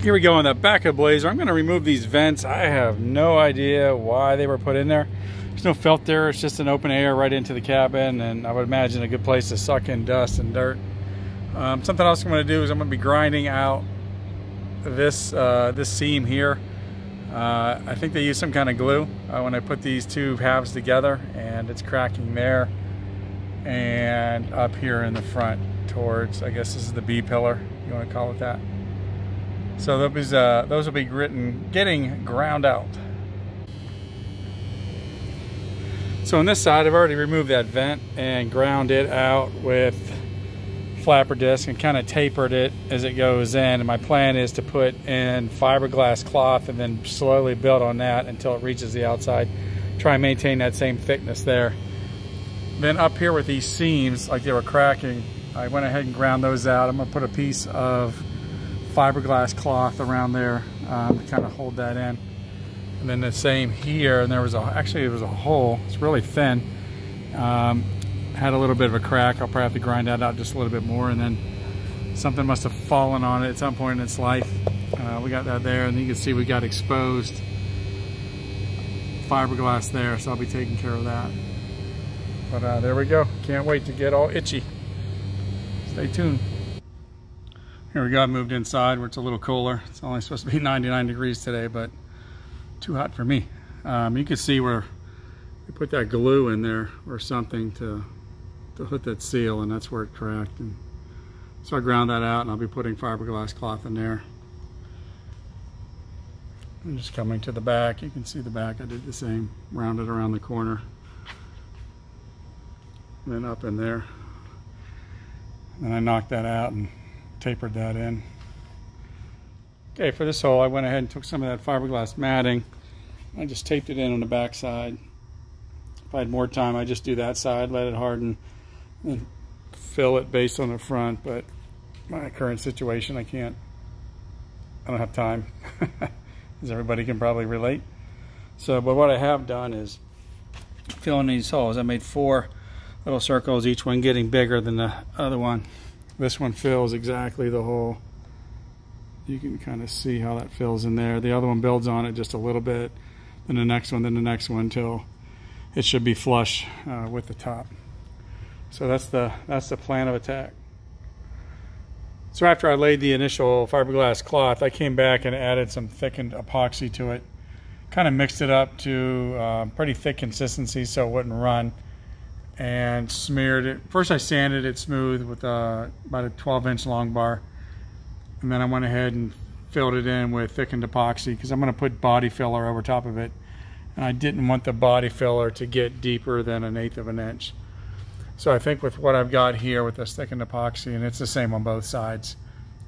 Here we go on the back of the Blazer. I'm going to remove these vents. I have no idea why they were put in there. There's no filter. It's just an open air right into the cabin, and I would imagine a good place to suck in dust and dirt. Something else I'm going to do is I'm going to be grinding out this this seam here. I think they use some kind of glue when I put these two halves together, and it's cracking there and up here in the front towards, I guess this is the B pillar, you want to call it that. So those will be getting ground out. So on this side, I've already removed that vent and ground it out with flapper disc and kind of tapered it as it goes in. And my plan is to put in fiberglass cloth and then slowly build on that until it reaches the outside. Try and maintain that same thickness there. Then up here with these seams, like they were cracking, I went ahead and ground those out. I'm going to put a piece of fiberglass cloth around there to kind of hold that in. And then the same here, and there was actually it was a hole. It's really thin. Had a little bit of a crack. I'll probably have to grind that out just a little bit more, and then something must have fallen on it at some point in its life. We got that there, and you can see we got exposed fiberglass there, so I'll be taking care of that. But there we go. Can't wait to get all itchy. Stay tuned. Here we go. I moved inside where it's a little cooler. It's only supposed to be 99 degrees today, but too hot for me. You can see where we put that glue in there or something to hit that seal, and that's where it cracked. And so I ground that out, and I'll be putting fiberglass cloth in there. And just coming to the back, you can see the back. I did the same, rounded around the corner, and then up in there. And I knocked that out and tapered that in. Okay, for this hole, I went ahead and took some of that fiberglass matting. I just taped it in on the back side. If I had more time, I'd just do that side, let it harden, and fill it based on the front. But my current situation, I don't have time, as everybody can probably relate. So, but what I have done is fill in these holes. I made 4 little circles, each one getting bigger than the other one. This one fills exactly the hole. You can kind of see how that fills in there. The other one builds on it just a little bit, then the next one, until it should be flush with the top. So that's the plan of attack. So after I laid the initial fiberglass cloth, I came back and added some thickened epoxy to it. Kind of mixed it up to pretty thick consistency so it wouldn't run, and smeared it. First I sanded it smooth with about a 12-inch long bar, and then I went ahead and filled it in with thickened epoxy because I'm going to put body filler over top of it, and I didn't want the body filler to get deeper than 1/8 of an inch. So I think with what I've got here with this thickened epoxy, and it's the same on both sides,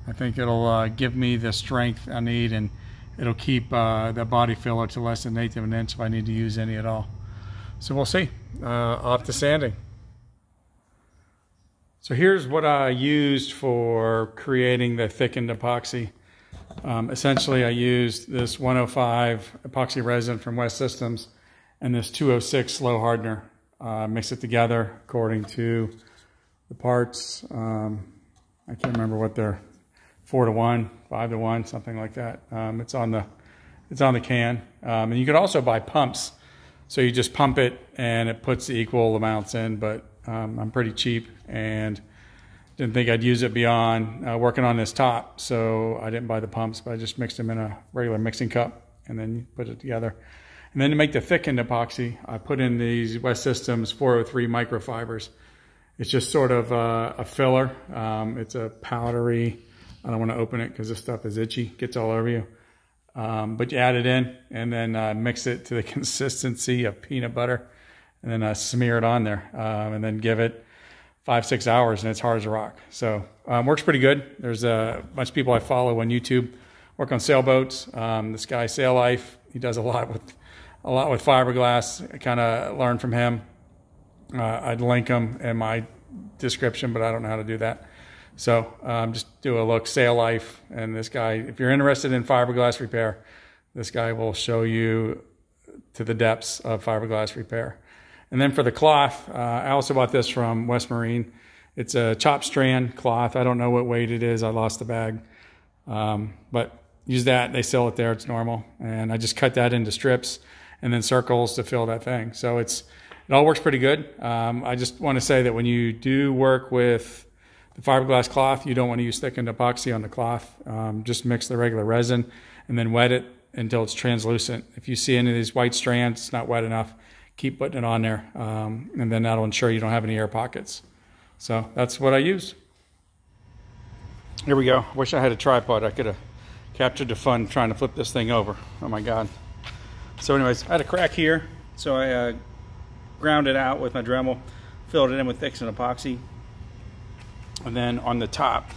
I think it'll give me the strength I need, and it'll keep the body filler to less than 1/8 of an inch if I need to use any at all. So we'll see. Off to sanding. So here's what I used for creating the thickened epoxy. Essentially, I used this 105 epoxy resin from West Systems and this 206 slow hardener. Mix it together according to the parts. I can't remember what they're, 4-to-1, 5-to-1, something like that. It's on the can. And you could also buy pumps. So you just pump it and it puts the equal amounts in, but I'm pretty cheap and didn't think I'd use it beyond working on this top. So I didn't buy the pumps, but I just mixed them in a regular mixing cup and then put it together. And then to make the thickened epoxy, I put in these West Systems 403 microfibers. It's just sort of a filler. It's a powdery, I don't want to open it because this stuff is itchy, gets all over you. But you add it in and then mix it to the consistency of peanut butter, and then smear it on there, and then give it 5-6 hours, and it's hard as a rock. So works pretty good. There's a bunch of people I follow on YouTube work on sailboats. This guy Sail Life, he does a lot with fiberglass. I kind of learned from him. I'd link him in my description, but I don't know how to do that. So just do a look, Sail Life, and this guy, if you're interested in fiberglass repair, this guy will show you to the depths of fiberglass repair. And then for the cloth, I also bought this from West Marine. It's a chop strand cloth. I don't know what weight it is. I lost the bag. But use that. They seal it there. It's normal. And I just cut that into strips and then circles to fill that thing. So it all works pretty good. I just want to say that when you do work with the fiberglass cloth, you don't want to use thickened epoxy on the cloth. Just mix the regular resin and then wet it until it's translucent. If you see any of these white strands, it's not wet enough, keep putting it on there. And then that'll ensure you don't have any air pockets. So that's what I use. Here we go. Wish I had a tripod. I could have captured the fun trying to flip this thing over. Oh my God. So anyways, I had a crack here. So I ground it out with my Dremel, filled it in with thickened epoxy. And then on the top,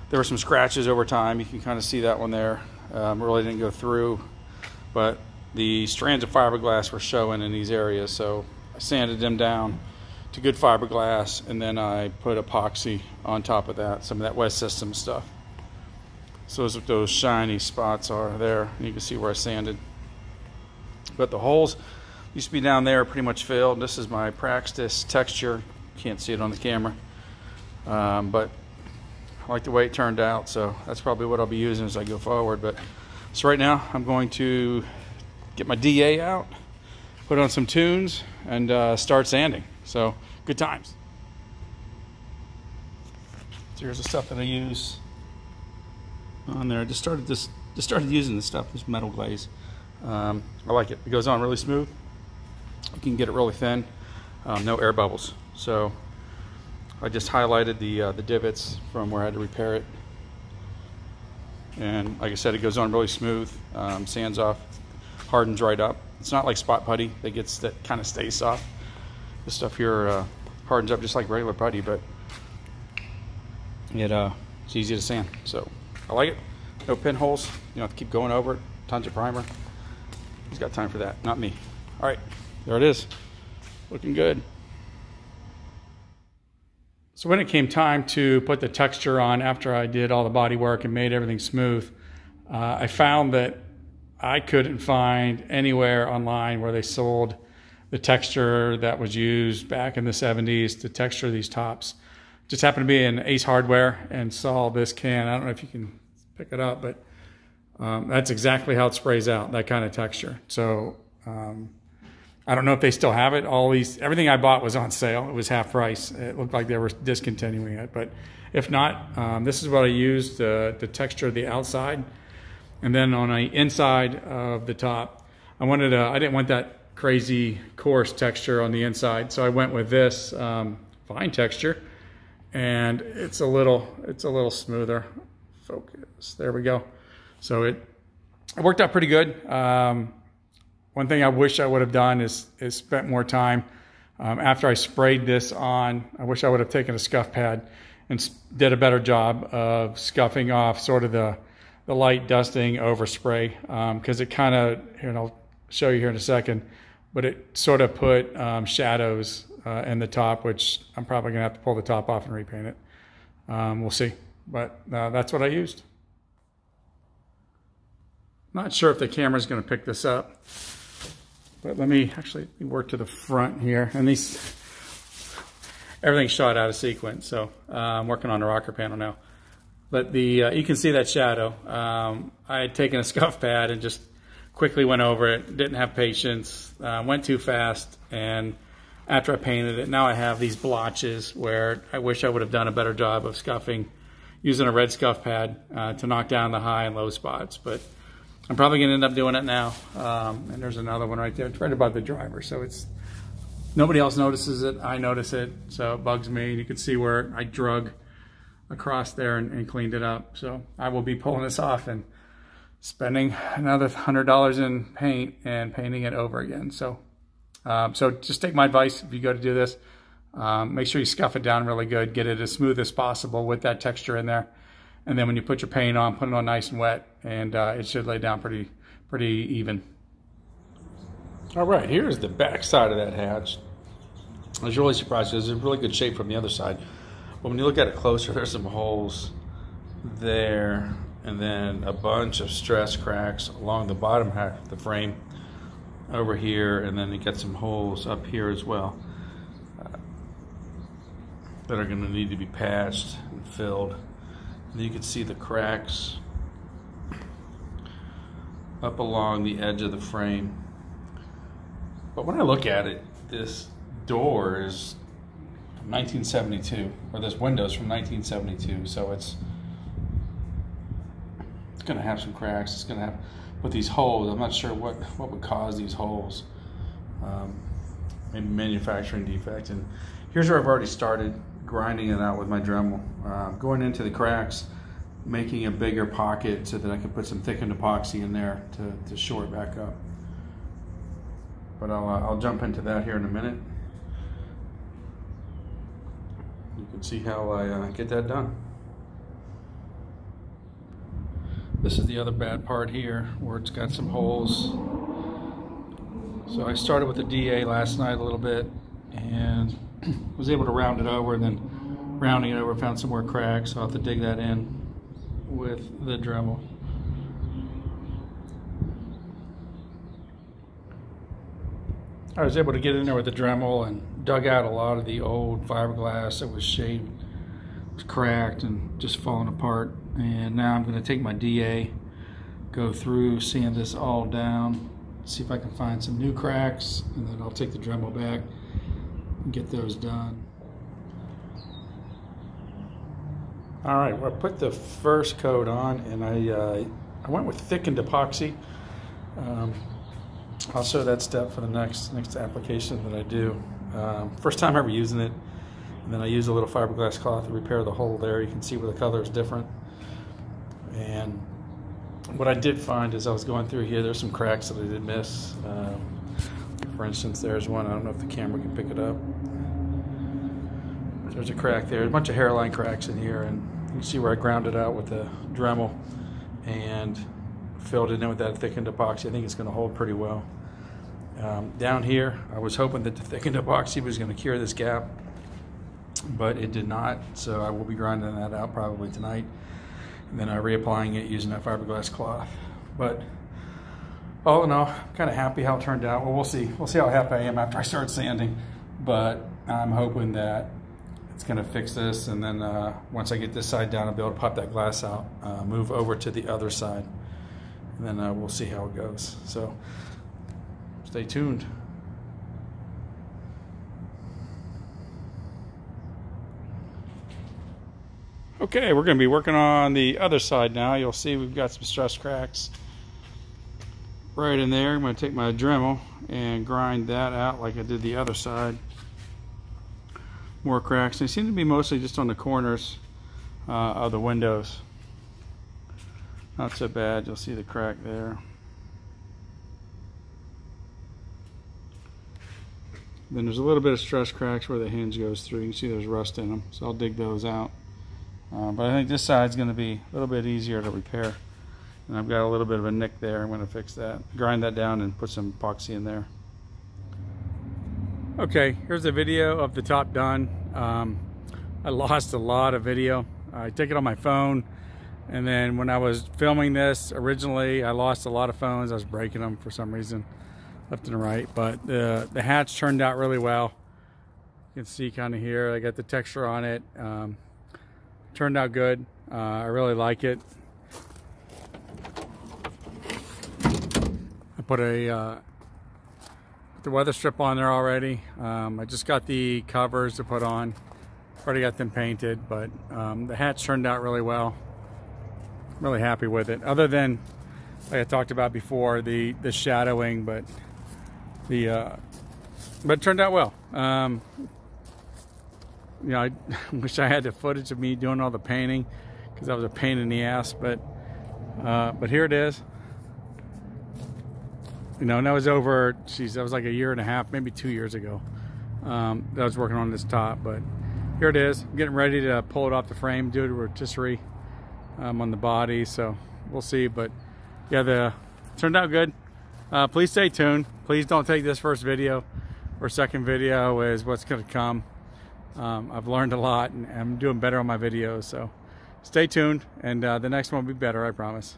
there were some scratches over time. You can kind of see that one there. Really didn't go through, but the strands of fiberglass were showing in these areas. So I sanded them down to good fiberglass, and then I put epoxy on top of that, some of that West System stuff. So those shiny spots are there, and you can see where I sanded. But the holes used to be down there, pretty much filled. This is my Praxis texture. Can't see it on the camera, but I like the way it turned out, so that's probably what I'll be using as I go forward. But so right now I'm going to get my DA out, put on some tunes, and start sanding. So good times. So here's the stuff that I use on there. I just started using this stuff, this metal glaze. I like it. It goes on really smooth. You can get it really thin, no air bubbles. So I just highlighted the divots from where I had to repair it. And like I said, it goes on really smooth, sands off, hardens right up. It's not like spot putty that kind of stays soft. This stuff here hardens up just like regular putty, but it's easy to sand. So I like it. No pinholes. You don't have to keep going over it. Tons of primer. He's got time for that, not me. All right, there it is. Looking good. So when it came time to put the texture on after I did all the body work and made everything smooth, I found that I couldn't find anywhere online where they sold the texture that was used back in the 70s to texture these tops. Just happened to be in Ace Hardware and saw this can. I don't know if you can pick it up, but that's exactly how it sprays out, that kind of texture. So I don't know if they still have it. Everything I bought was on sale. It was half price. It looked like they were discontinuing it, but if not, this is what I used to texture the outside. And then on the inside of the top, I didn't want that crazy coarse texture on the inside, so I went with this fine texture, and it's a little smoother. Focus. There we go. So it worked out pretty good. One thing I wish I would have done is spent more time after I sprayed this on. I wish I would have taken a scuff pad and did a better job of scuffing off sort of the light dusting over spray, because it kind of, and I'll show you here in a second, but it sort of put shadows in the top, which I'm probably gonna have to pull the top off and repaint it. We'll see, but that's what I used. Not sure if the camera's gonna pick this up, but let me work to the front here. And everything's shot out of sequence, so I'm working on the rocker panel now. But you can see that shadow. I had taken a scuff pad and just quickly went over it, didn't have patience, went too fast, and after I painted it, now I have these blotches where I wish I would have done a better job of scuffing, using a red scuff pad to knock down the high and low spots. But I'm probably gonna end up doing it now. And there's another one right there. It's right above the driver, so nobody else notices it. I notice it, so it bugs me. You can see where I drug across there and cleaned it up. So I will be pulling this off and spending another $100 in paint and painting it over again. So just take my advice if you go to do this. Make sure you scuff it down really good, get it as smooth as possible with that texture in there. And then when you put your paint on, put it on nice and wet, and it should lay down pretty even. All right, here's the back side of that hatch. I was really surprised because it's in really good shape from the other side. But when you look at it closer, there's some holes there, and then a bunch of stress cracks along the bottom half of the frame over here, and then you got some holes up here as well that are going to need to be patched and filled. And you can see the cracks up along the edge of the frame. But when I look at it, this door is from 1972, or this window's from 1972, so it's gonna have some cracks. It's gonna have, with these holes, I'm not sure what would cause these holes. Maybe manufacturing defect. And here's where I've already started grinding it out with my Dremel, going into the cracks, making a bigger pocket so that I can put some thickened epoxy in there to shore it back up. But I'll jump into that here in a minute. You can see how I get that done. This is the other bad part here, where it's got some holes. So I started with the DA last night a little bit and was able to round it over, and then rounding it over found some more cracks, so I'll have to dig that in with the Dremel. I was able to get in there with the Dremel and dug out a lot of the old fiberglass that was shaved, was cracked and just falling apart. And now I'm going to take my DA, go through, sand this all down, see if I can find some new cracks, and then I'll take the Dremel back and get those done. All right, well, I put the first coat on, and I went with thickened epoxy. I'll show that step for the next application that I do. First time ever using it, and then I use a little fiberglass cloth to repair the hole there. You can see where the color is different. And what I did find as I was going through here, there's some cracks that I did miss. For instance, there's one. I don't know if the camera can pick it up. There's a crack there. A bunch of hairline cracks in here, and you can see where I ground it out with the Dremel and filled it in with that thickened epoxy. I think it's going to hold pretty well. Down here, I was hoping that the thickened epoxy was going to cure this gap, but it did not. So I will be grinding that out probably tonight, and then reapplying it using that fiberglass cloth. But all in all, I'm kind of happy how it turned out. Well, we'll see. We'll see how happy I am after I start sanding. But I'm hoping that it's going to fix this, and then once I get this side down, I'll be able to pop that glass out, move over to the other side, and then we'll see how it goes. So stay tuned. Okay, we're going to be working on the other side now. You'll see we've got some stress cracks right in there. I'm going to take my Dremel and grind that out like I did the other side. More cracks. They seem to be mostly just on the corners of the windows. Not so bad. You'll see the crack there. Then there's a little bit of stress cracks where the hinge goes through. You can see there's rust in them, so I'll dig those out. But I think this side's going to be a little bit easier to repair. And I've got a little bit of a nick there. I'm going to fix that. Grind that down and put some epoxy in there. Okay, here's a video of the top done. I lost a lot of video. I took it on my phone, and then when I was filming this originally, I lost a lot of phones. I was breaking them for some reason, left and right. But the hatch turned out really well. You can see kind of here, I got the texture on it. Turned out good. I really like it. I put the weather strip on there already. I just got the covers to put on. Already got them painted, but the hatch turned out really well. I'm really happy with it. Other than, like I talked about before, the shadowing, but it turned out well. You know, I wish I had the footage of me doing all the painting, because that was a pain in the ass. But here it is. You know, and that was over, geez, that was like a year and a half, maybe 2 years ago, that I was working on this top. But here it is. I'm getting ready to pull it off the frame, do a rotisserie on the body, so we'll see. But yeah, it turned out good. Please stay tuned. Please don't take this first video or second video as what's going to come. I've learned a lot, and I'm doing better on my videos, so stay tuned, and the next one will be better, I promise.